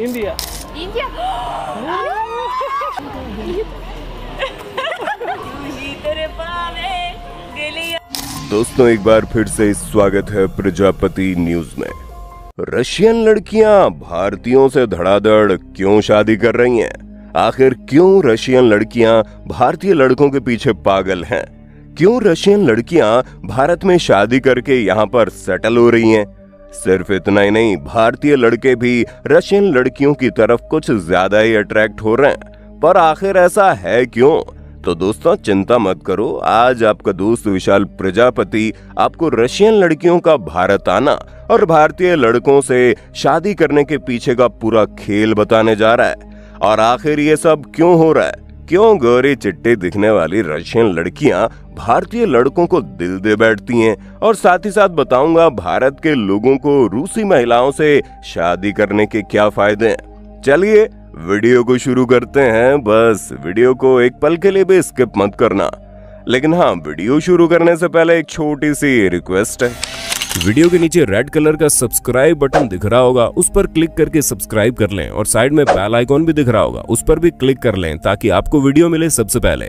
India. India. दोस्तों एक बार फिर से स्वागत है प्रजापति न्यूज में। रशियन लड़कियां भारतीयों से धड़ाधड़ क्यों शादी कर रही हैं? आखिर क्यों रशियन लड़कियां भारतीय लड़कों के पीछे पागल हैं? क्यों रशियन लड़कियां भारत में शादी करके यहाँ पर सेटल हो रही हैं? सिर्फ इतना ही नहीं, भारतीय लड़के भी रशियन लड़कियों की तरफ कुछ ज्यादा ही अट्रैक्ट हो रहे हैं। पर आखिर ऐसा है क्यों? तो दोस्तों चिंता मत करो, आज आपका दोस्त विशाल प्रजापति आपको रशियन लड़कियों का भारत आना और भारतीय लड़कों से शादी करने के पीछे का पूरा खेल बताने जा रहा है। और आखिर ये सब क्यों हो रहा है? क्यों गोरी चिट्टी दिखने वाली रशियन लड़कियां भारतीय लड़कों को दिल दे बैठती हैं? और साथ ही साथ बताऊंगा भारत के लोगों को रूसी महिलाओं से शादी करने के क्या फायदे हैं। चलिए वीडियो को शुरू करते हैं। बस वीडियो को एक पल के लिए भी स्किप मत करना। लेकिन हाँ, वीडियो शुरू करने से पहले एक छोटी सी रिक्वेस्ट है। वीडियो के नीचे रेड कलर का सब्सक्राइब बटन दिख रहा होगा, उस पर क्लिक करके सब्सक्राइब कर लें और साइड में बेल आइकॉन भी दिख रहा होगा, उस पर भी क्लिक कर लें ताकि आपको वीडियो मिले सबसे पहले।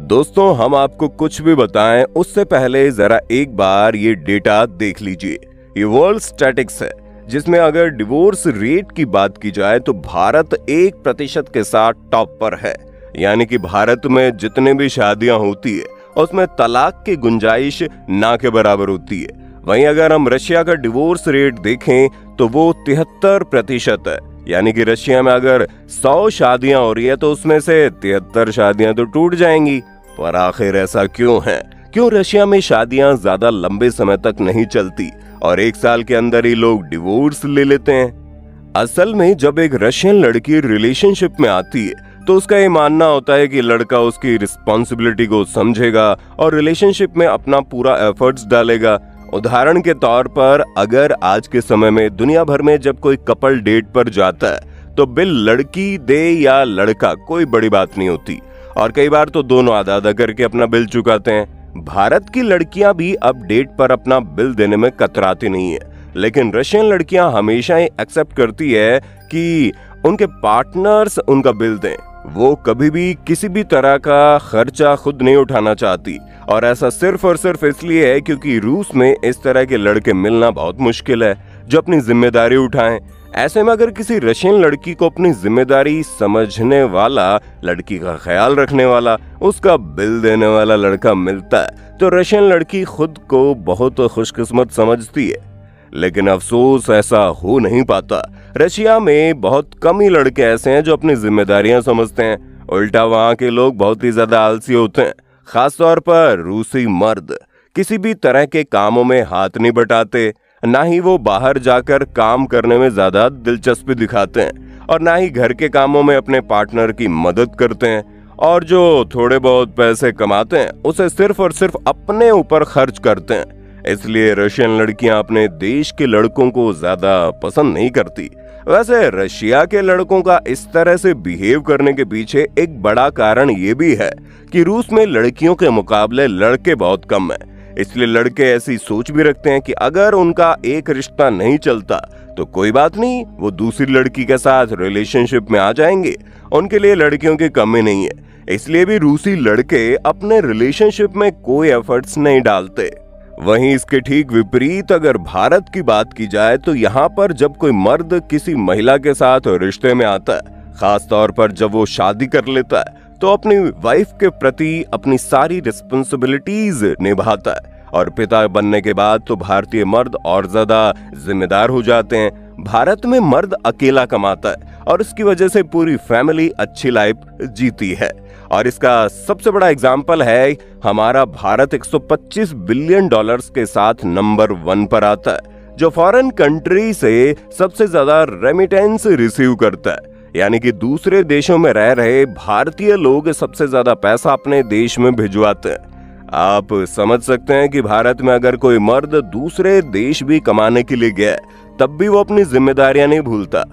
दोस्तों हम आपको कुछ भी बताएं उससे पहले जरा एक बार ये डेटा देख लीजिए। ये वर्ल्ड स्टैटिस्टिक्स है जिसमें अगर डिवोर्स रेट की बात की जाए तो भारत 1% के साथ टॉप पर है। यानी कि भारत में जितने भी शादियां होती है उसमें तलाक की गुंजाइश ना के बराबर होती है। वहीं अगर हम रशिया का डिवोर्स रेट देखें तो वो 73% है। यानी कि रशिया में अगर 100 शादियां हो रही है तो उसमें से 73 शादियां तो टूट जाएंगी। पर आखिर ऐसा क्यों है? क्यों रशिया में शादियां ज्यादा लंबे समय तक नहीं चलती और 1 साल के अंदर ही लोग डिवोर्स ले लेते हैं? असल में जब एक रशियन लड़की रिलेशनशिप में आती है तो उसका ये मानना होता है कि लड़का उसकी रिस्पॉन्सिबिलिटी को समझेगा और रिलेशनशिप में अपना पूरा एफर्ट्स डालेगा। उदाहरण के तौर पर अगर आज के समय में दुनिया भर में जब कोई कपल डेट पर जाता है तो बिल लड़की दे या लड़का कोई बड़ी बात नहीं होती और कई बार तो दोनों आधा आधा करके अपना बिल चुकाते हैं। भारत की लड़कियां भी अब डेट पर अपना बिल देने में कतराती नहीं है, लेकिन रशियन लड़कियां हमेशा ही एक्सेप्ट करती है कि उनके पार्टनर्स उनका बिल दें। वो कभी भी किसी भी तरह का खर्चा खुद नहीं उठाना चाहती और ऐसा सिर्फ और सिर्फ इसलिए है क्योंकि रूस में इस तरह के लड़के मिलना बहुत मुश्किल है जो अपनी जिम्मेदारी उठाएं। ऐसे में अगर किसी रशियन लड़की को अपनी जिम्मेदारी समझने वाला, लड़की का ख्याल रखने वाला, उसका बिल देने वाला लड़का मिलता है तो रशियन लड़की खुद को बहुत खुशकिस्मत समझती है। लेकिन अफसोस ऐसा हो नहीं पाता। रशिया में बहुत कम ही लड़के ऐसे हैं जो अपनी जिम्मेदारियां समझते हैं। उल्टा वहां के लोग बहुत ही ज्यादा आलसी होते हैं। खासतौर पर रूसी मर्द किसी भी तरह के कामों में हाथ नहीं बटाते, ना ही वो बाहर जाकर काम करने में ज्यादा दिलचस्पी दिखाते हैं और ना ही घर के कामों में अपने पार्टनर की मदद करते हैं। और जो थोड़े बहुत पैसे कमाते हैं उसे सिर्फ और सिर्फ अपने ऊपर खर्च करते हैं। इसलिए रशियन लड़कियां अपने देश के लड़कों को ज्यादा पसंद नहीं करती। वैसे रशिया के लड़कों का इस तरह से बिहेव करने के पीछे एक बड़ा कारण ये भी है कि रूस में लड़कियों के मुकाबले लड़के बहुत कम हैं। इसलिए लड़के ऐसी सोच भी रखते हैं कि अगर उनका एक रिश्ता नहीं चलता तो कोई बात नहीं, वो दूसरी लड़की के साथ रिलेशनशिप में आ जाएंगे। उनके लिए लड़कियों की कमी नहीं है। इसलिए भी रूसी लड़के अपने रिलेशनशिप में कोई एफर्ट्स नहीं डालते। वहीं इसके ठीक विपरीत अगर भारत की बात की जाए तो यहाँ पर जब कोई मर्द किसी महिला के साथ रिश्ते में आता है, खास तौर पर जब वो शादी कर लेता है तो अपनी वाइफ के प्रति अपनी सारी रिस्पॉन्सिबिलिटीज निभाता है और पिता बनने के बाद तो भारतीय मर्द और ज्यादा जिम्मेदार हो जाते हैं। भारत में मर्द अकेला कमाता है और इसकी वजह से पूरी फैमिली अच्छी लाइफ जीती है। और इसका सबसे बड़ा एग्जाम्पल है हमारा भारत 125 बिलियन डॉलर्स के साथ नंबर 1 पर आता है, जो फॉरेन कंट्री से सबसे ज्यादा रेमिटेंस रिसीव करता है। यानी कि दूसरे देशों में रह रहे भारतीय लोग सबसे ज्यादा पैसा अपने देश में भिजवाते हैं। आप समझ सकते हैं कि भारत में अगर कोई मर्द दूसरे देश भी कमाने के लिए गया तब भी वो अपनी जिम्मेदारियां नहीं भूलता।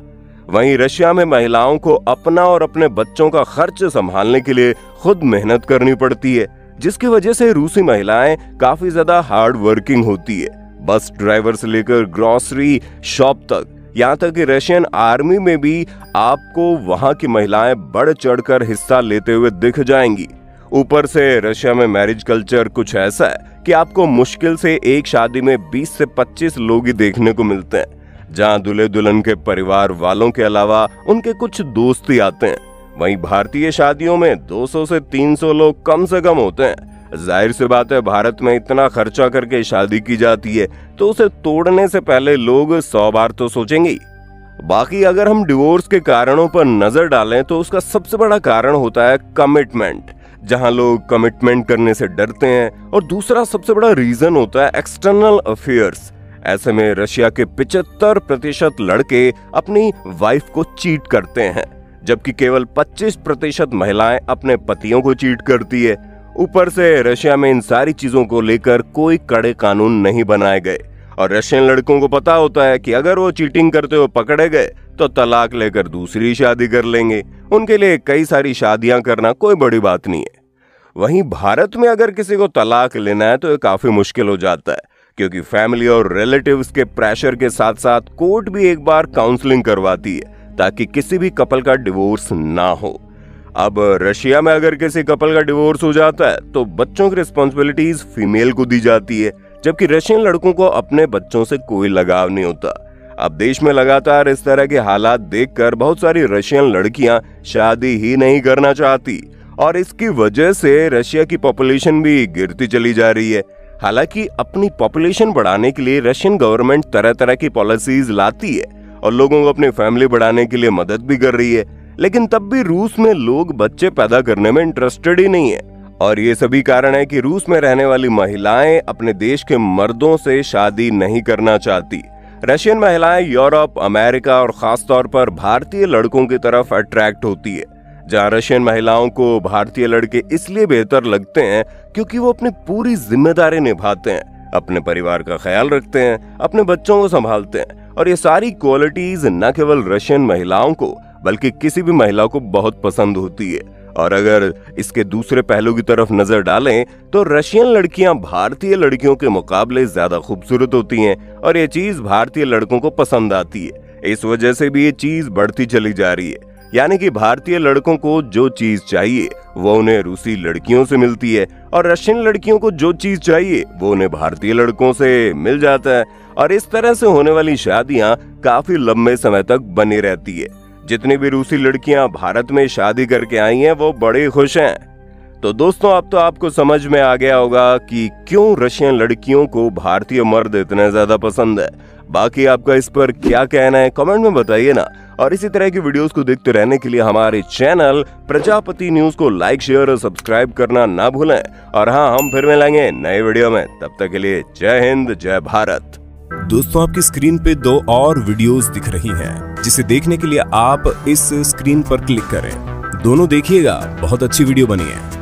वहीं रशिया में महिलाओं को अपना और अपने बच्चों का खर्च संभालने के लिए खुद मेहनत करनी पड़ती है, जिसकी वजह से रूसी महिलाएं काफी ज्यादा हार्ड वर्किंग होती है। बस ड्राइवर से लेकर ग्रोसरी शॉप तक यहाँ तक कि रशियन आर्मी में भी आपको वहां की महिलाएं बढ़ चढ़कर हिस्सा लेते हुए दिख जाएंगी। ऊपर से रशिया में मैरिज कल्चर कुछ ऐसा है कि आपको मुश्किल से एक शादी में 20 से 25 लोग ही देखने को मिलते हैं, जहां दूल्हे दुल्हन के परिवार वालों के अलावा उनके कुछ दोस्त ही आते हैं। वहीं भारतीय शादियों में 200 से 300 लोग कम से कम होते हैं। जाहिर सी बात है, भारत में इतना खर्चा करके शादी की जाती है तो उसे तोड़ने से पहले लोग 100 बार तो सोचेंगे ही। बाकी अगर हम डिवोर्स के कारणों पर नजर डालें तो उसका सबसे बड़ा कारण होता है कमिटमेंट, जहां लोग कमिटमेंट करने से डरते हैं। और दूसरा सबसे बड़ा रीजन होता है एक्सटर्नल अफेयर्स। ऐसे में रशिया के 75% लड़के अपनी वाइफ को चीट करते हैं, जबकि केवल 25% महिलाएं अपने पतियों को चीट करती है। ऊपर से रशिया में इन सारी चीजों को लेकर कोई कड़े कानून नहीं बनाए गए और रशियन लड़कों को पता होता है कि अगर वो चीटिंग करते हुए पकड़े गए तो तलाक लेकर दूसरी शादी कर लेंगे। उनके लिए कई सारी शादियां करना कोई बड़ी बात नहीं है। वहीं भारत में अगर किसी को तलाक लेना है तो ये काफी मुश्किल हो जाता है, क्योंकि फैमिली और रिलेटिव्स के प्रेशर के साथ साथ कोर्ट भी एक बार काउंसलिंग करवाती है ताकि किसी भी कपल का डिवोर्स ना हो। अब रशिया में अगर किसी कपल का डिवोर्स हो जाता है तो बच्चों की रिस्पॉन्सिबिलिटीज फीमेल को दी जाती है, जबकि रशियन लड़कों को अपने बच्चों से कोई लगाव नहीं होता। अब देश में लगातार इस तरह के हालात देखकर बहुत सारी रशियन लड़कियां शादी ही नहीं करना चाहती और इसकी वजह से रशिया की पॉपुलेशन भी गिरती चली जा रही है। हालांकि अपनी पॉपुलेशन बढ़ाने के लिए रशियन गवर्नमेंट तरह तरह की पॉलिसीज लाती है और लोगों को अपनी फैमिली बढ़ाने के लिए मदद भी कर रही है, लेकिन तब भी रूस में लोग बच्चे पैदा करने में इंटरेस्टेड ही नहीं है। और ये सभी कारण है कि रूस में रहने वाली महिलाएं अपने देश के मर्दों से शादी नहीं करना चाहती। रशियन महिलाएं यूरोप, अमेरिका और खासतौर पर भारतीय लड़कों की तरफ अट्रैक्ट होती है, जहां रशियन महिलाओं को भारतीय लड़के इसलिए बेहतर लगते हैं क्योंकि वो अपनी पूरी जिम्मेदारी निभाते हैं, अपने परिवार का ख्याल रखते हैं, अपने बच्चों को संभालते हैं। और ये सारी क्वालिटीज न केवल रशियन महिलाओं को बल्कि किसी भी महिला को बहुत पसंद होती है। और अगर इसके दूसरे पहलू की तरफ नजर डालें तो रशियन लड़कियां भारतीय लड़कियों के मुकाबले ज्यादा खूबसूरत होती हैं और ये चीज भारतीय लड़कों को पसंद आती है। इस वजह से भी ये चीज बढ़ती चली जा रही है, यानी कि भारतीय लड़कों को जो चीज चाहिए वो उन्हें रूसी लड़कियों से मिलती है और रशियन लड़कियों को जो चीज चाहिए वो उन्हें भारतीय लड़कों से मिल जाता है। और इस तरह से होने वाली शादियां काफी लंबे समय तक बनी रहती है। जितनी भी रूसी लड़कियां भारत में शादी करके आई हैं वो बड़ी खुश हैं। तो दोस्तों, अब तो आपको समझ में आ गया होगा कि क्यों रशियन लड़कियों को भारतीय मर्द इतने ज्यादा पसंद है। बाकी आपका इस पर क्या कहना है कमेंट में बताइए ना। और इसी तरह की वीडियोस को देखते रहने के लिए हमारे चैनल प्रजापति न्यूज को लाइक, शेयर और सब्सक्राइब करना ना भूलें। और हाँ, हम फिर मिलेंगे नए वीडियो में। तब तक के लिए जय हिंद, जय भारत। दोस्तों, आपकी स्क्रीन पे 2 और वीडियोस दिख रही हैं, जिसे देखने के लिए आप इस स्क्रीन पर क्लिक करें। दोनों देखिएगा, बहुत अच्छी वीडियो बनी है।